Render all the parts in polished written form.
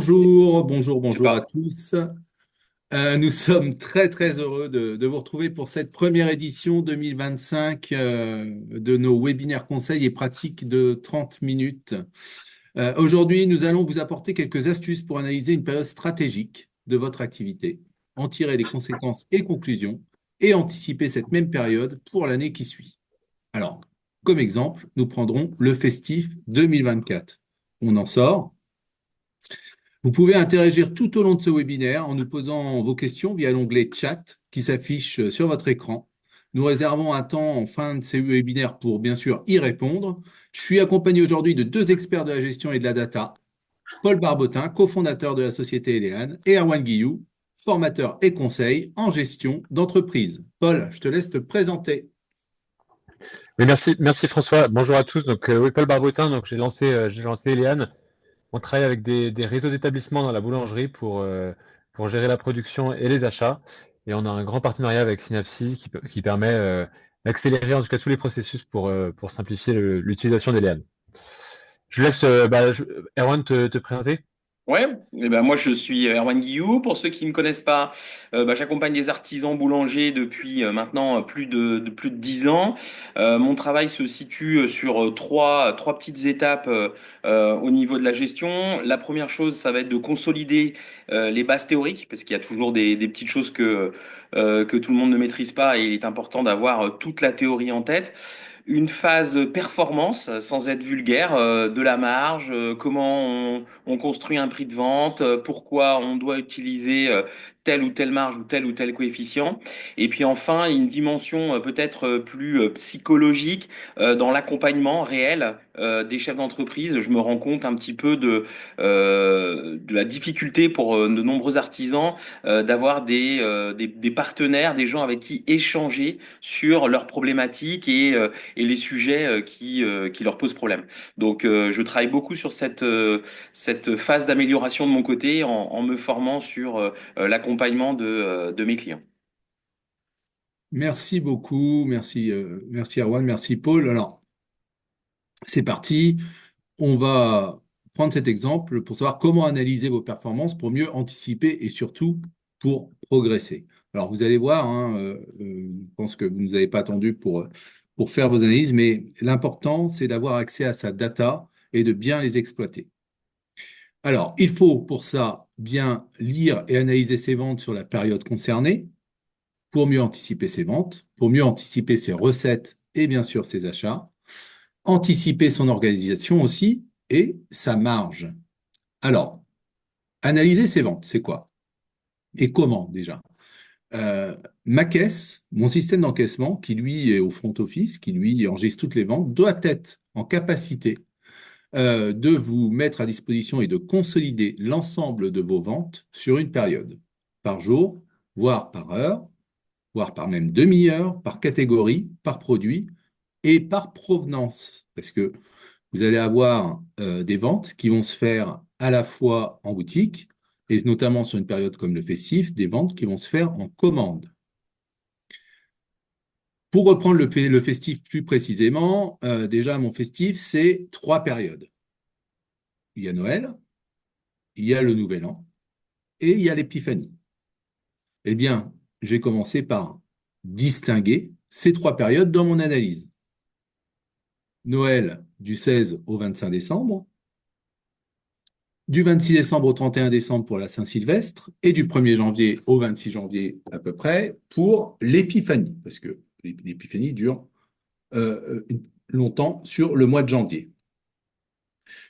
Je Bonjour à parle. tous. Nous sommes très heureux de vous retrouver pour cette première édition 2025 de nos webinaires conseils et pratiques de 30 minutes. Aujourd'hui, nous allons vous apporter quelques astuces pour analyser une période stratégique de votre activité, en tirer les conséquences et conclusions et anticiper cette même période pour l'année qui suit. Alors, comme exemple, nous prendrons le festif 2024. On en sort. Vous pouvez interagir tout au long de ce webinaire en nous posant vos questions via l'onglet chat qui s'affiche sur votre écran. Nous réservons un temps en fin de ces webinaires pour bien sûr y répondre. Je suis accompagné aujourd'hui de deux experts de la gestion et de la data, Paul Barbotin, cofondateur de la société Elean, et Erwan Guillou, formateur et conseil en gestion d'entreprise. Paul, je te laisse te présenter. Oui, merci François. Bonjour à tous. Oui, Paul Barbotin. J'ai lancé Eliane. On travaille avec des réseaux d'établissements dans la boulangerie pour gérer la production et les achats. Et on a un grand partenariat avec Synapsi qui permet d'accélérer en tout cas tous les processus pour simplifier l'utilisation d'Eliane. Je laisse Erwan te présenter. Ouais, eh ben moi je suis Erwan Guillou. Pour ceux qui me connaissent pas, j'accompagne des artisans boulangers depuis maintenant plus de 10 ans. Mon travail se situe sur trois petites étapes au niveau de la gestion. La première chose, ça va être de consolider les bases théoriques, parce qu'il y a toujours des petites choses que tout le monde ne maîtrise pas et il est important d'avoir toute la théorie en tête. Une phase performance, sans être vulgaire, de la marge, comment on construit un prix de vente, pourquoi on doit utiliser telle ou telle marge ou tel coefficient. Et puis enfin, une dimension peut-être plus psychologique dans l'accompagnement réel des chefs d'entreprise. Je me rends compte un petit peu de la difficulté pour de nombreux artisans d'avoir des partenaires, des gens avec qui échanger sur leurs problématiques et les sujets qui leur posent problème. Donc, je travaille beaucoup sur cette phase d'amélioration de mon côté en me formant sur l'accompagnement de mes clients. Merci beaucoup, merci Erwan, merci Paul. Alors, c'est parti. On va prendre cet exemple pour savoir comment analyser vos performances pour mieux anticiper et surtout pour progresser. Alors, vous allez voir, hein, je pense que vous ne nous avez pas attendu pour faire vos analyses, mais l'important, c'est d'avoir accès à sa data et de bien les exploiter. Alors, il faut pour ça bien lire et analyser ses ventes sur la période concernée pour mieux anticiper ses ventes, pour mieux anticiper ses recettes et bien sûr ses achats, anticiper son organisation aussi et sa marge. Alors, analyser ses ventes, c'est quoi? Et comment déjà? Ma caisse, mon système d'encaissement, qui lui est au front office, qui lui enregistre toutes les ventes, doit être en capacité de vous mettre à disposition et de consolider l'ensemble de vos ventes sur une période, par jour, voire par heure, voire par même demi-heure, par catégorie, par produit et par provenance. Parce que vous allez avoir des ventes qui vont se faire à la fois en boutique, et notamment sur une période comme le festif, des ventes qui vont se faire en commande. Pour reprendre le festif plus précisément, déjà mon festif, c'est trois périodes. Il y a Noël, il y a le Nouvel An et il y a l'Épiphanie. Eh bien, j'ai commencé par distinguer ces trois périodes dans mon analyse. Noël du 16 au 25 décembre, du 26 décembre au 31 décembre pour la Saint-Sylvestre et du 1er janvier au 26 janvier à peu près pour l'Épiphanie, parce que l'Épiphanie dure longtemps sur le mois de janvier.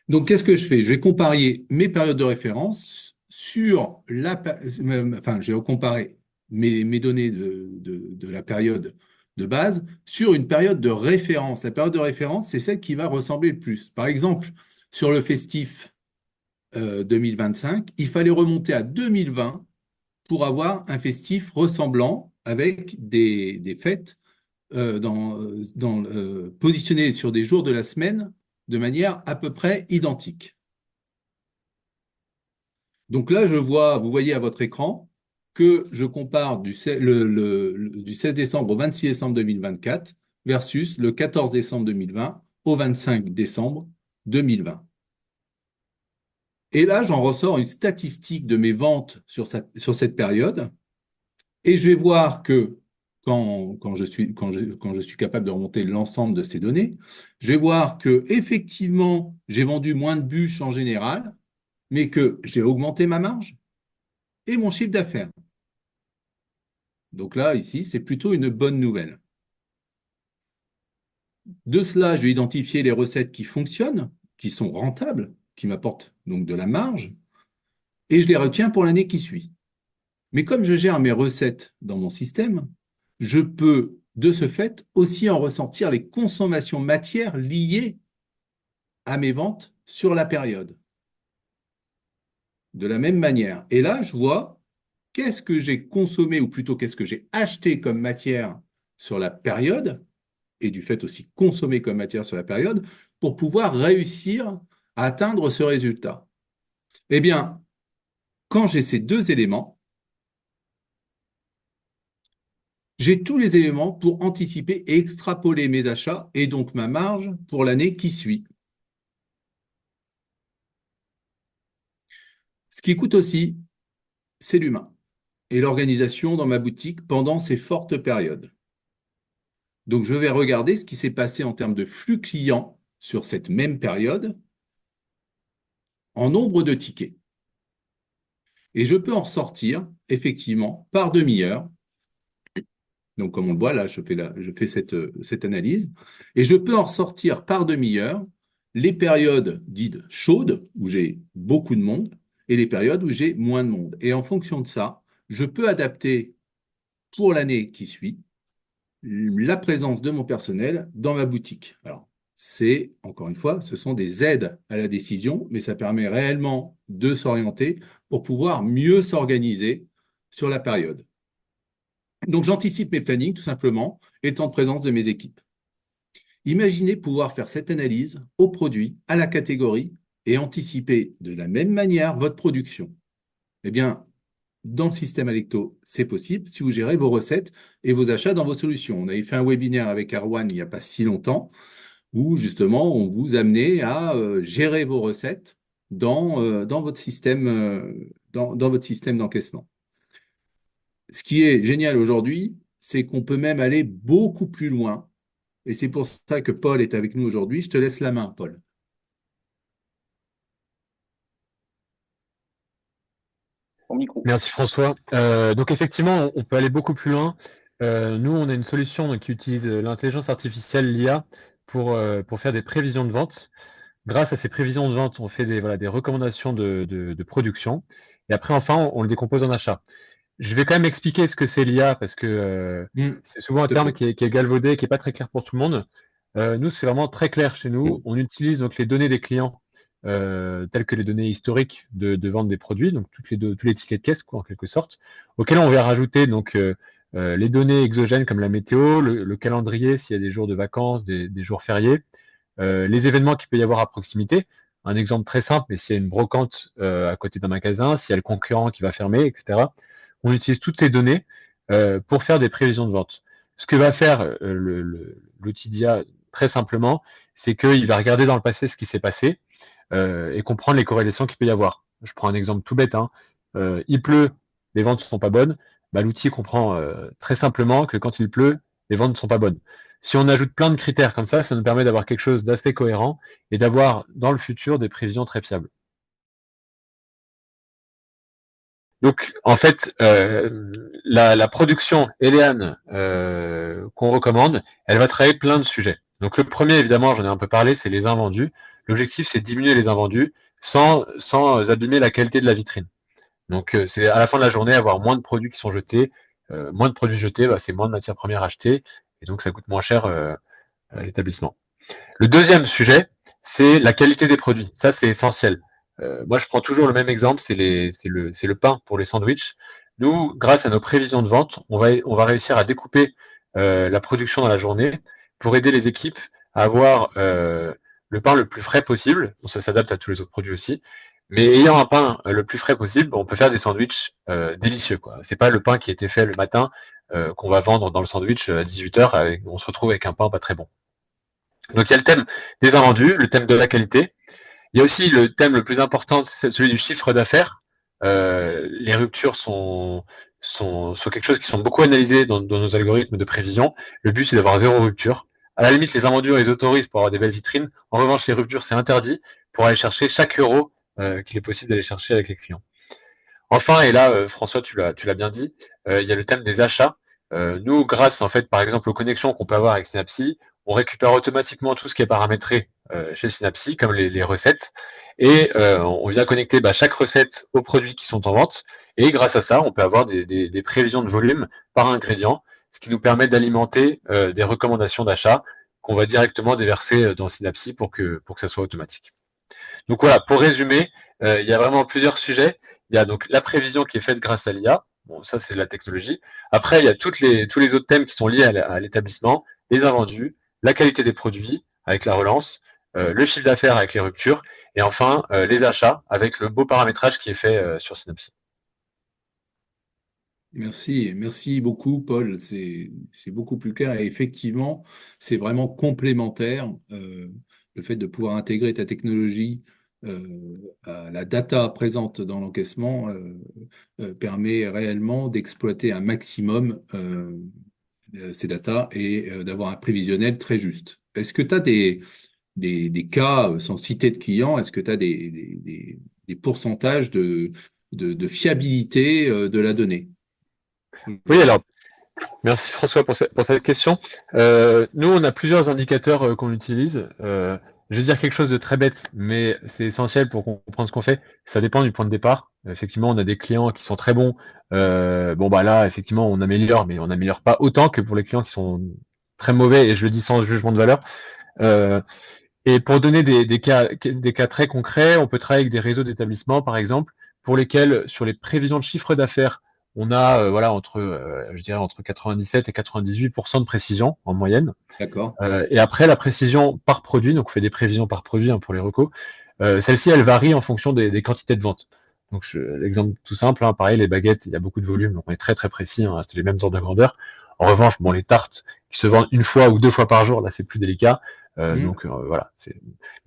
Donc, qu'est-ce que je fais? Je vais comparer mes périodes de référence sur enfin, je vais comparer mes données de la période de base sur une période de référence. La période de référence, c'est celle qui va ressembler le plus. Par exemple, sur le festif 2025, il fallait remonter à 2020 pour avoir un festif ressemblant avec des fêtes positionnées sur des jours de la semaine de manière à peu près identique. Donc là, vous voyez à votre écran que je compare du 16 décembre au 26 décembre 2024 versus le 14 décembre 2020 au 25 décembre 2020. Et là, j'en ressors une statistique de mes ventes sur cette période. Et je vais voir que quand je suis capable de remonter l'ensemble de ces données, je vais voir que effectivement, j'ai vendu moins de bûches en général, mais que j'ai augmenté ma marge et mon chiffre d'affaires. Donc là, ici, c'est plutôt une bonne nouvelle. De cela, je vais identifier les recettes qui fonctionnent, qui sont rentables, qui m'apportent donc de la marge, et je les retiens pour l'année qui suit. Mais comme je gère mes recettes dans mon système, je peux de ce fait aussi en ressentir les consommations matières liées à mes ventes sur la période. De la même manière. Et là, je vois qu'est-ce que j'ai consommé, ou plutôt qu'est-ce que j'ai acheté comme matière sur la période, et du fait aussi consommer comme matière sur la période, pour pouvoir réussir à atteindre ce résultat. Eh bien, quand j'ai ces deux éléments, j'ai tous les éléments pour anticiper et extrapoler mes achats et donc ma marge pour l'année qui suit. Ce qui coûte aussi, c'est l'humain et l'organisation dans ma boutique pendant ces fortes périodes. Donc, je vais regarder ce qui s'est passé en termes de flux clients sur cette même période en nombre de tickets. Et je peux en ressortir, effectivement, par demi-heure. Donc, comme on le voit, là, je fais cette analyse. Et je peux en ressortir par demi-heure les périodes dites chaudes, où j'ai beaucoup de monde, et les périodes où j'ai moins de monde. Et en fonction de ça, je peux adapter pour l'année qui suit la présence de mon personnel dans ma boutique. Alors, encore une fois, ce sont des aides à la décision, mais ça permet réellement de s'orienter pour pouvoir mieux s'organiser sur la période. Donc, j'anticipe mes plannings, tout simplement, et le temps de présence de mes équipes. Imaginez pouvoir faire cette analyse au produit, à la catégorie, et anticiper de la même manière votre production. Eh bien, dans le système Alecto, c'est possible si vous gérez vos recettes et vos achats dans vos solutions. On avait fait un webinaire avec Erwan il n'y a pas si longtemps, où justement, on vous amenait à gérer vos recettes dans votre système, dans votre système d'encaissement. Ce qui est génial aujourd'hui, c'est qu'on peut même aller beaucoup plus loin. Et c'est pour ça que Paul est avec nous aujourd'hui. Je te laisse la main, Paul. Ton micro. Merci François. Donc effectivement, on peut aller beaucoup plus loin. Nous, on a une solution donc, qui utilise l'intelligence artificielle, l'IA, pour faire des prévisions de vente. Grâce à ces prévisions de vente, on fait des recommandations de production. Et après, enfin, on le décompose en achat. Je vais quand même expliquer ce que c'est l'IA parce que c'est souvent un S'il te terme plaît. qui est galvaudé, qui n'est pas très clair pour tout le monde. Nous, c'est vraiment très clair chez nous. On utilise donc les données des clients, telles que les données historiques de vente des produits, donc tous les tickets de caisse, quoi, en quelque sorte, auxquels on va rajouter donc les données exogènes comme la météo, le calendrier s'il y a des jours de vacances, des jours fériés, les événements qu'il peut y avoir à proximité. Un exemple très simple, mais s'il y a une brocante à côté d'un magasin, s'il y a le concurrent qui va fermer, etc. On utilise toutes ces données pour faire des prévisions de vente. Ce que va faire l'outil d'IA très simplement, c'est qu'il va regarder dans le passé ce qui s'est passé et comprendre les corrélations qu'il peut y avoir. Je prends un exemple tout bête. Hein. Il pleut, les ventes ne sont pas bonnes. Bah, l'outil comprend très simplement que quand il pleut, les ventes ne sont pas bonnes. Si on ajoute plein de critères comme ça nous permet d'avoir quelque chose d'assez cohérent et d'avoir dans le futur des prévisions très fiables. Donc, en fait, la production Elean qu'on recommande, elle va travailler plein de sujets. Donc, le premier, évidemment, j'en ai un peu parlé, c'est les invendus. L'objectif, c'est de diminuer les invendus sans abîmer la qualité de la vitrine. Donc, c'est à la fin de la journée, avoir moins de produits qui sont jetés. Moins de produits jetés, bah, c'est moins de matières premières achetées. Et donc, ça coûte moins cher à l'établissement. Le deuxième sujet, c'est la qualité des produits. Ça, c'est essentiel. Moi, je prends toujours le même exemple, c'est le pain pour les sandwichs. Nous, grâce à nos prévisions de vente, on va réussir à découper la production dans la journée pour aider les équipes à avoir le pain le plus frais possible. Bon, ça s'adapte à tous les autres produits aussi. Mais ayant un pain le plus frais possible, on peut faire des sandwichs délicieux, quoi. C'est pas le pain qui a été fait le matin qu'on va vendre dans le sandwich à 18h, on se retrouve avec un pain pas très bon. Donc il y a le thème des invendus, le thème de la qualité. Il y a aussi le thème le plus important, c'est celui du chiffre d'affaires. Les ruptures sont quelque chose qui sont beaucoup analysées dans nos algorithmes de prévision. Le but, c'est d'avoir zéro rupture. À la limite, les invendus, on les autorise pour avoir des belles vitrines. En revanche, les ruptures, c'est interdit pour aller chercher chaque euro qu'il est possible d'aller chercher avec les clients. Enfin, et là, François, tu l'as bien dit, il y a le thème des achats. Nous, grâce en fait, par exemple, aux connexions qu'on peut avoir avec Synapsy, on récupère automatiquement tout ce qui est paramétré chez Synapsy, comme les recettes, et on vient connecter chaque recette aux produits qui sont en vente. Et grâce à ça, on peut avoir des prévisions de volume par ingrédient, ce qui nous permet d'alimenter des recommandations d'achat qu'on va directement déverser dans Synapsy pour que ça soit automatique. Donc voilà, pour résumer, il y a vraiment plusieurs sujets. Il y a donc la prévision qui est faite grâce à l'IA. Bon, ça c'est de la technologie. Après, il y a tous les autres thèmes qui sont liés à l'établissement, les invendus, la qualité des produits avec la relance, le chiffre d'affaires avec les ruptures, et enfin les achats avec le beau paramétrage qui est fait sur Synapse. Merci beaucoup, Paul. C'est beaucoup plus clair et effectivement, c'est vraiment complémentaire. Le fait de pouvoir intégrer ta technologie à la data présente dans l'encaissement permet réellement d'exploiter un maximum ces data et d'avoir un prévisionnel très juste. Est-ce que tu as des cas, sans citer de clients, est-ce que tu as des pourcentages de fiabilité de la donnée? Oui, alors merci François pour cette question. Nous, on a plusieurs indicateurs qu'on utilise. Je vais dire quelque chose de très bête, mais c'est essentiel pour comprendre ce qu'on fait. Ça dépend du point de départ. Effectivement, on a des clients qui sont très bons. Là, effectivement, on améliore, mais on n'améliore pas autant que pour les clients qui sont très mauvais, et je le dis sans jugement de valeur. Euh, et pour donner des cas très concrets, on peut travailler avec des réseaux d'établissements, par exemple, pour lesquels, sur les prévisions de chiffre d'affaires, on a je dirais entre 97 et 98% de précision en moyenne. D'accord. Et après, la précision par produit, donc on fait des prévisions par produit pour les recos, celle-ci, elle varie en fonction des quantités de vente. Donc, l'exemple tout simple, pareil, les baguettes, il y a beaucoup de volume, donc on est très très précis, c'est les mêmes ordres de grandeur. En revanche, les tartes qui se vendent une fois ou deux fois par jour, là, c'est plus délicat. Voilà.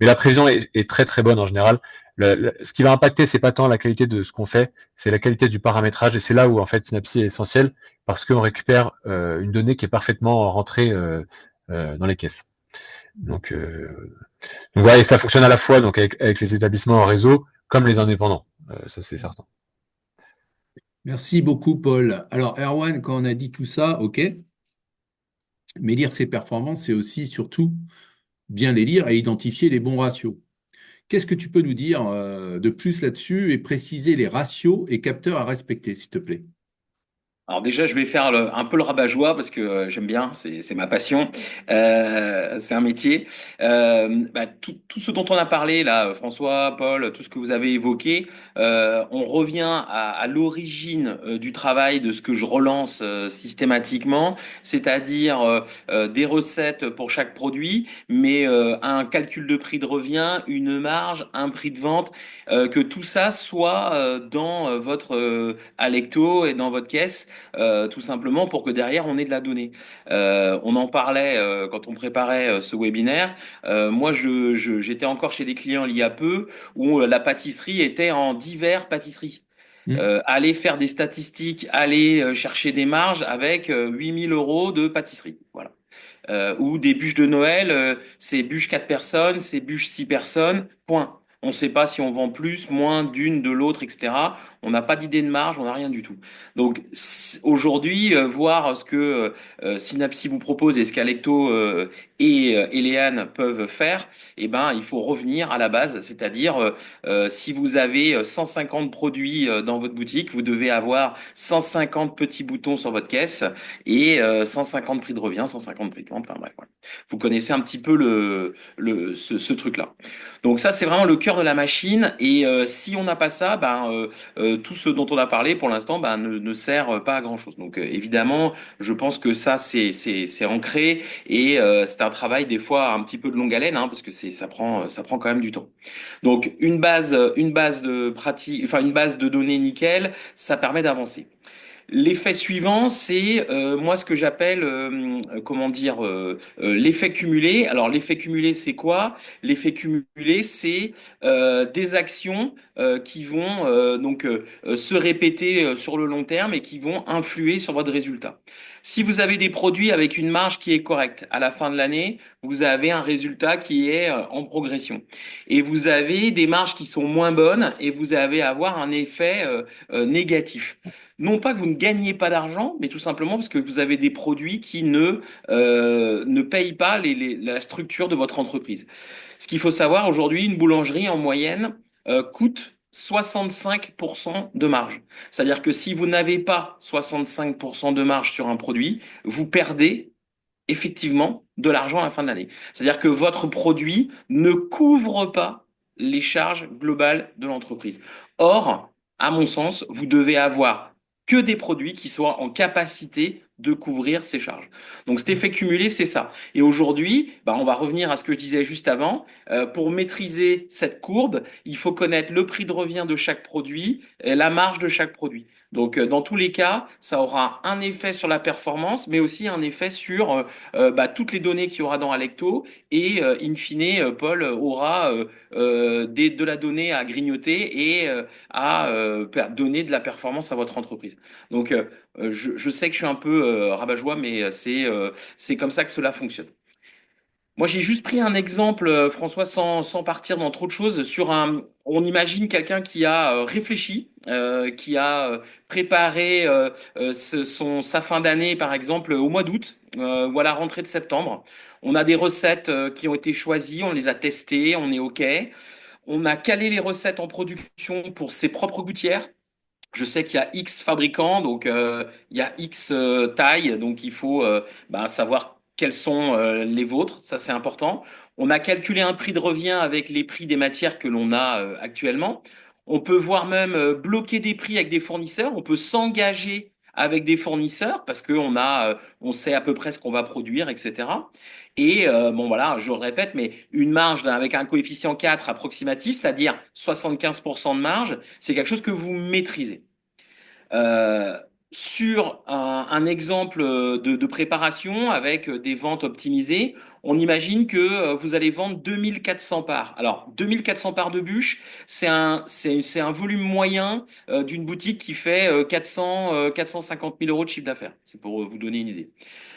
Mais la prévision est très très bonne en général. Ce qui va impacter, c'est pas tant la qualité de ce qu'on fait, c'est la qualité du paramétrage, et c'est là où en fait Synapsy est essentiel parce qu'on récupère une donnée qui est parfaitement rentrée dans les caisses. Donc voilà, et ça fonctionne à la fois donc avec les établissements en réseau comme les indépendants, ça c'est certain. Merci beaucoup, Paul. Alors, Erwan, quand on a dit tout ça, OK, mais lire ses performances, c'est aussi, surtout, bien les lire et identifier les bons ratios. Qu'est-ce que tu peux nous dire de plus là-dessus et préciser les ratios et capteurs à respecter, s'il te plaît? Alors déjà, je vais faire un peu le rabat-joie parce que j'aime bien, c'est ma passion, c'est un métier. Tout ce dont on a parlé là, François, Paul, tout ce que vous avez évoqué, on revient à l'origine du travail de ce que je relance systématiquement, c'est-à-dire des recettes pour chaque produit, mais un calcul de prix de revient, une marge, un prix de vente, que tout ça soit dans votre Alecto et dans votre caisse tout simplement pour que derrière on ait de la donnée. On en parlait quand on préparait ce webinaire. Moi, j'étais encore chez des clients il y a peu où la pâtisserie était en divers pâtisseries. Hmm. Aller faire des statistiques, aller chercher des marges avec 8000 euros de pâtisserie. Voilà. Ou des bûches de Noël, c'est bûche 4 personnes, c'est bûche 6 personnes, point. On ne sait pas si on vend plus, moins d'une, de l'autre, etc. On n'a pas d'idée de marge, on n'a rien du tout. Donc aujourd'hui, voir ce que Synapsy vous propose et ce qu'Alecto et Elean peuvent faire, eh ben, il faut revenir à la base, c'est-à-dire si vous avez 150 produits dans votre boutique, vous devez avoir 150 petits boutons sur votre caisse et 150 prix de revient, 150 prix de vente, enfin bref. Voilà. Vous connaissez un petit peu ce truc-là. Donc ça, c'est vraiment le cœur de la machine. Et si on n'a pas ça, tout ce dont on a parlé pour l'instant ne sert pas à grand-chose. Donc évidemment, je pense que ça, c'est ancré et c'est un travail des fois un petit peu de longue haleine, parce que ça prend quand même du temps. Donc une base de pratique, enfin une base de données nickel, ça permet d'avancer. L'effet suivant, c'est moi ce que j'appelle comment dire l'effet cumulé. Alors l'effet cumulé, c'est quoi? L'effet cumulé, c'est des actions qui vont se répéter sur le long terme et qui vont influer sur votre résultat. Si vous avez des produits avec une marge qui est correcte, à la fin de l'année, vous avez un résultat qui est en progression. Et vous avez des marges qui sont moins bonnes et vous allez avoir un effet négatif. Non pas que vous ne gagnez pas d'argent, mais tout simplement parce que vous avez des produits qui ne payent pas la structure de votre entreprise. Ce qu'il faut savoir aujourd'hui, une boulangerie en moyenne coûte 65% de marge. C'est-à-dire que si vous n'avez pas 65% de marge sur un produit, vous perdez effectivement de l'argent à la fin de l'année. C'est-à-dire que votre produit ne couvre pas les charges globales de l'entreprise. Or, à mon sens, vous devez avoir que des produits qui soient en capacité de couvrir ces charges. Donc cet effet cumulé, c'est ça. Et aujourd'hui, on va revenir à ce que je disais juste avant. Pour maîtriser cette courbe, il faut connaître le prix de revient de chaque produit et la marge de chaque produit. Donc, dans tous les cas, ça aura un effet sur la performance, mais aussi un effet sur toutes les données qu'il y aura dans Alecto et in fine, Paul aura de la donnée à grignoter et à donner de la performance à votre entreprise. Donc, je sais que je suis un peu rabat-joie, mais c'est comme ça que cela fonctionne. Moi, j'ai juste pris un exemple, François, sans partir dans trop de choses, on imagine quelqu'un qui a réfléchi, qui a préparé sa fin d'année, par exemple, au mois d'août, ou à la rentrée de septembre. On a des recettes qui ont été choisies, on les a testées, on est OK. On a calé les recettes en production pour ses propres gouttières. Je sais qu'il y a X fabricants, donc il y a X tailles, donc il faut savoir quels sont les vôtres, ça c'est important. On a calculé un prix de revient avec les prix des matières que l'on a actuellement. On peut voire même bloquer des prix avec des fournisseurs. On peut s'engager avec des fournisseurs parce on sait à peu près ce qu'on va produire, etc. Et bon voilà, je le répète, mais une marge avec un coefficient 4 approximatif, c'est-à-dire 75% de marge, c'est quelque chose que vous maîtrisez. Euh, sur un exemple de préparation avec des ventes optimisées, on imagine que vous allez vendre 2400 parts. Alors, 2400 parts de bûches, c'est un volume moyen d'une boutique qui fait 450 000 euros de chiffre d'affaires. C'est pour vous donner une idée.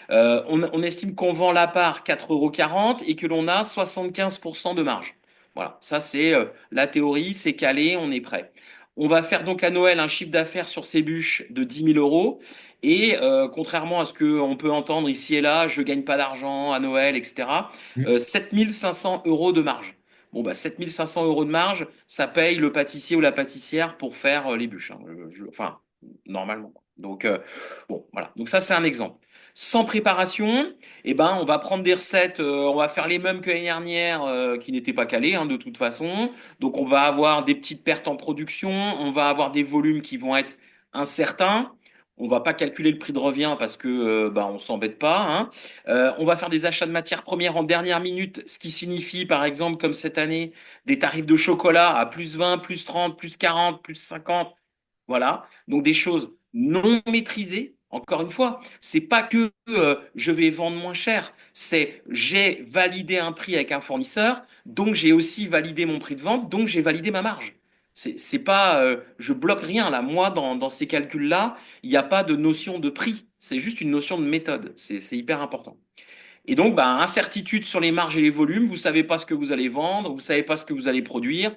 On estime qu'on vend la part 4,40 € et que l'on a 75% de marge. Voilà, ça c'est la théorie, c'est calé, on est prêt. On va faire donc à Noël un chiffre d'affaires sur ces bûches de 10 000 euros. Et contrairement à ce qu'on peut entendre ici et là, je gagne pas d'argent à Noël, etc. Mm. 7 500 euros de marge. Bon, 7 500 euros de marge, ça paye le pâtissier ou la pâtissière pour faire les bûches, hein. Enfin, normalement. Donc, bon, voilà. Donc ça, c'est un exemple. Sans préparation, on va prendre des recettes, on va faire les mêmes que l'année dernière, qui n'étaient pas calées, hein, de toute façon. Donc, on va avoir des petites pertes en production, on va avoir des volumes qui vont être incertains. On va pas calculer le prix de revient parce que on s'embête pas, hein. On va faire des achats de matières premières en dernière minute, ce qui signifie, par exemple, comme cette année, des tarifs de chocolat à plus 20, plus 30, plus 40, plus 50. Voilà. Donc des choses non maîtrisées. Encore une fois, c'est pas que je vais vendre moins cher, c'est j'ai validé un prix avec un fournisseur, donc j'ai aussi validé mon prix de vente, donc j'ai validé ma marge. C'est pas je bloque rien là. Moi, dans ces calculs-là, il n'y a pas de notion de prix. C'est juste une notion de méthode. C'est hyper important. Et donc, incertitude sur les marges et les volumes. Vous savez pas ce que vous allez vendre, vous savez pas ce que vous allez produire,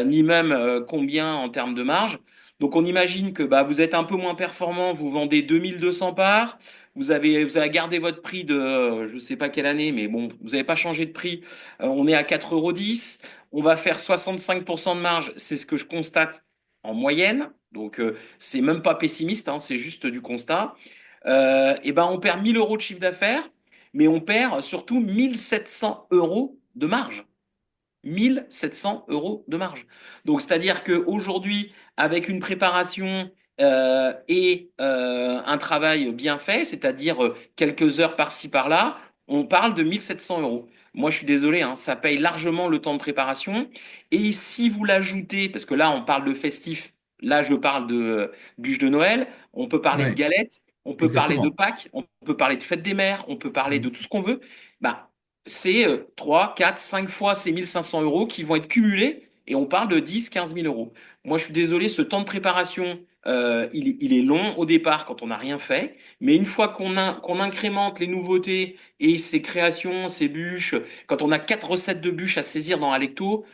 ni même combien en termes de marge. Donc, on imagine que vous êtes un peu moins performant, vous vendez 2200 parts, vous avez gardé votre prix de, je sais pas quelle année, mais bon, vous n'avez pas changé de prix. On est à 4,10 €. On va faire 65% de marge, c'est ce que je constate en moyenne. Donc, c'est même pas pessimiste, hein, c'est juste du constat. On perd 1000 euros de chiffre d'affaires, mais on perd surtout 1700 euros de marge. 1700 euros de marge. Donc, c'est-à-dire qu'aujourd'hui, avec une préparation et un travail bien fait, c'est-à-dire quelques heures par-ci, par-là, on parle de 1700 euros. Moi, je suis désolé, hein, ça paye largement le temps de préparation. Et si vous l'ajoutez, parce que là, on parle de festif, Là, je parle de bûches de Noël, on peut parler de Ouais, galettes, on peut parler de exactement. Pâques, on peut parler de fête des mères, on peut parler de Mm. tout ce qu'on veut. Bah, c'est 3, 4, 5 fois ces 1 500 € qui vont être cumulés et on parle de 10, 15 000 euros. Moi, je suis désolé, ce temps de préparation, il est long au départ quand on n'a rien fait, mais une fois qu'on incrémente les nouveautés et ces créations, ces bûches, quand on a 4 recettes de bûches à saisir dans Alecto,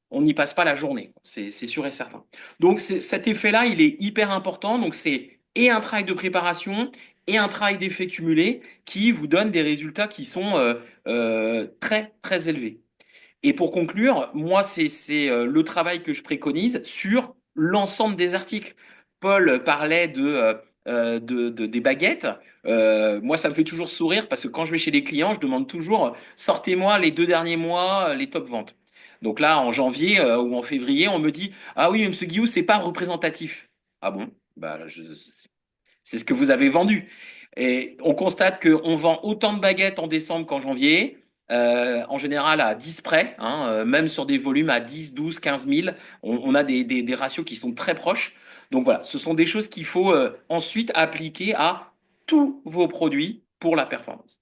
on n'y passe pas la journée. C'est sûr et certain. Donc, cet effet-là, il est hyper important. Donc, c'est et un travail de préparation et un travail d'effet cumulé qui vous donne des résultats qui sont très, très élevés. Et pour conclure, moi, c'est le travail que je préconise sur l'ensemble des articles. Paul parlait des baguettes. Moi, ça me fait toujours sourire parce que quand je vais chez les clients, je demande toujours sortez-moi les 2 derniers mois, les top ventes. Donc là, en janvier ou en février, on me dit ah oui, mais Monsieur Guillaume, c'est pas représentatif. Ah bon? Bah, c'est ce que vous avez vendu. Et on constate qu'on vend autant de baguettes en décembre qu'en janvier, en général à 10 près, hein, même sur des volumes à 10, 12, 15 000, on a des ratios qui sont très proches. Donc voilà, ce sont des choses qu'il faut ensuite appliquer à tous vos produits pour la performance.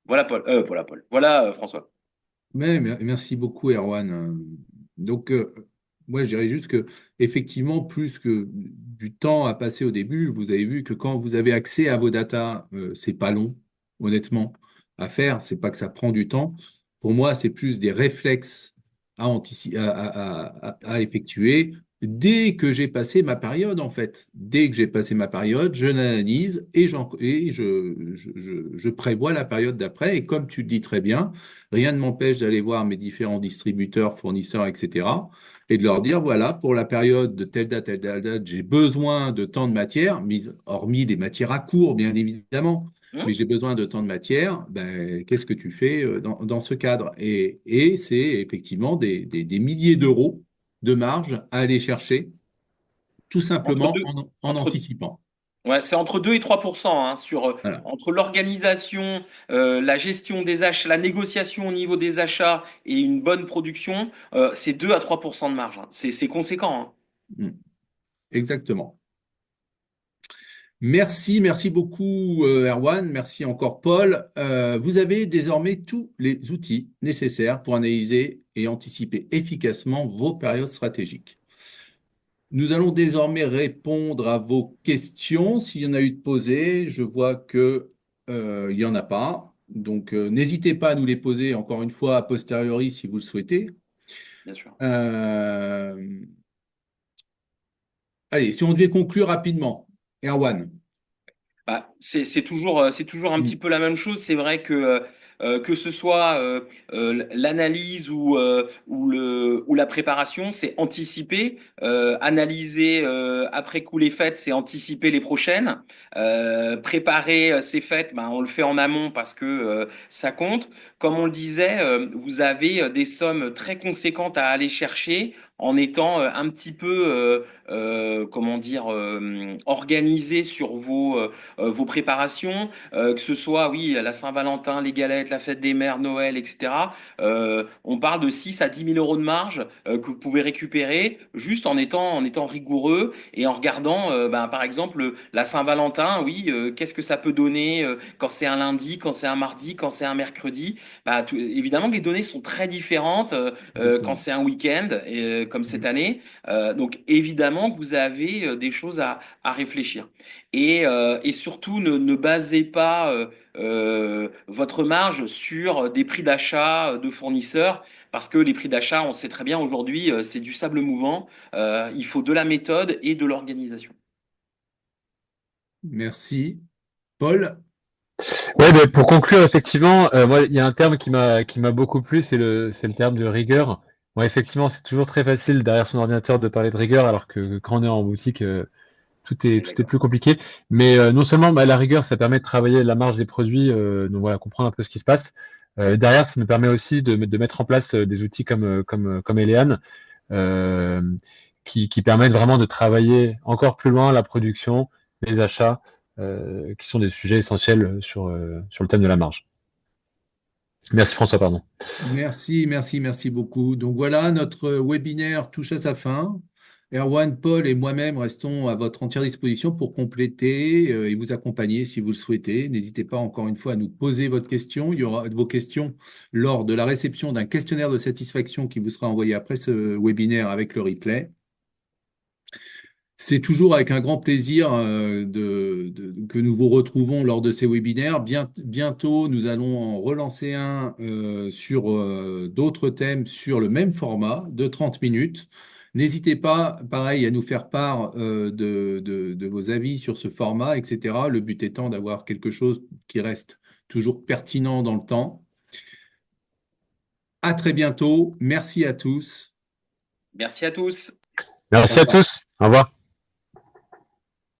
Voilà François. Merci beaucoup, Erwan. Donc, moi, je dirais juste que, effectivement, plus que du temps à passer au début, vous avez vu que quand vous avez accès à vos datas, c'est pas long, honnêtement, à faire. C'est pas que ça prend du temps. Pour moi, c'est plus des réflexes à effectuer dès que j'ai passé ma période, en fait. Dès que j'ai passé ma période, je l'analyse et je prévois la période d'après. Et comme tu le dis très bien, rien ne m'empêche d'aller voir mes différents distributeurs, fournisseurs, etc. et de leur dire, voilà, pour la période de telle date, j'ai besoin de tant de matière, hormis des matières à court, bien évidemment, mais Hum. j'ai besoin de tant de matière, ben, qu'est-ce que tu fais dans ce cadre? Et c'est effectivement des milliers d'euros de marge à aller chercher, tout Entre simplement deux, en entre anticipant. Ouais, c'est entre 2 et 3% hein, Voilà. entre l'organisation, la gestion des achats, la négociation au niveau des achats et une bonne production, c'est 2 à 3% de marge, hein. C'est conséquent, hein. Mm. Exactement. Merci beaucoup Erwan, merci encore Paul. Vous avez désormais tous les outils nécessaires pour analyser et anticiper efficacement vos périodes stratégiques. Nous allons désormais répondre à vos questions. S'il y en a eu de posées, je vois que il y en a pas. Donc n'hésitez pas à nous les poser encore une fois a posteriori si vous le souhaitez. Bien sûr. Euh, Allez, si on devait conclure rapidement, Erwan. Bah, c'est toujours un petit Mm. peu la même chose. C'est vrai que ce soit l'analyse ou la préparation, c'est anticiper. Analyser après coup les fêtes, c'est anticiper les prochaines. Préparer ces fêtes, ben, on le fait en amont parce que ça compte. Comme on le disait, vous avez des sommes très conséquentes à aller chercher en étant un petit peu, comment dire, organisé sur vos préparations, que ce soit, oui, la Saint-Valentin, les galettes, la fête des mères, Noël, etc. On parle de 6 à 10 000 euros de marge que vous pouvez récupérer juste en étant rigoureux et en regardant, ben, par exemple, la Saint-Valentin, oui, qu'est-ce que ça peut donner quand c'est un lundi, quand c'est un mardi, quand c'est un mercredi. Bah, évidemment que les données sont très différentes quand Exactement. c'est un week-end, comme cette Mm. année. Donc évidemment que vous avez des choses à réfléchir. Et surtout, ne basez pas votre marge sur des prix d'achat de fournisseurs, parce que les prix d'achat, on sait très bien aujourd'hui, c'est du sable mouvant. Il faut de la méthode et de l'organisation. Merci. Paul? Ouais, ben, pour conclure, effectivement, moi, il y a un terme qui m'a beaucoup plu, c'est le terme de rigueur. Bon, effectivement, c'est toujours très facile derrière son ordinateur de parler de rigueur, alors que quand on est en boutique, On est tout est d'accord. plus compliqué. Mais non seulement bah, la rigueur, ça permet de travailler la marge des produits, donc voilà, comprendre un peu ce qui se passe. Derrière, ça nous permet aussi de mettre en place des outils comme Elean, euh, qui permettent vraiment de travailler encore plus loin la production, les achats, qui sont des sujets essentiels sur le thème de la marge. Merci François, pardon. Merci beaucoup. Donc voilà, notre webinaire touche à sa fin. Erwan, Paul et moi-même restons à votre entière disposition pour compléter et vous accompagner si vous le souhaitez. N'hésitez pas encore une fois à nous poser votre question. Il y aura vos questions lors de la réception d'un questionnaire de satisfaction qui vous sera envoyé après ce webinaire avec le replay. C'est toujours avec un grand plaisir que nous vous retrouvons lors de ces webinaires. Bientôt, nous allons en relancer un sur d'autres thèmes sur le même format de 30 minutes. N'hésitez pas, pareil, à nous faire part de vos avis sur ce format, etc. Le but étant d'avoir quelque chose qui reste toujours pertinent dans le temps. À très bientôt. Merci à tous. Merci à tous. Merci Au à revoir. tous. Au revoir.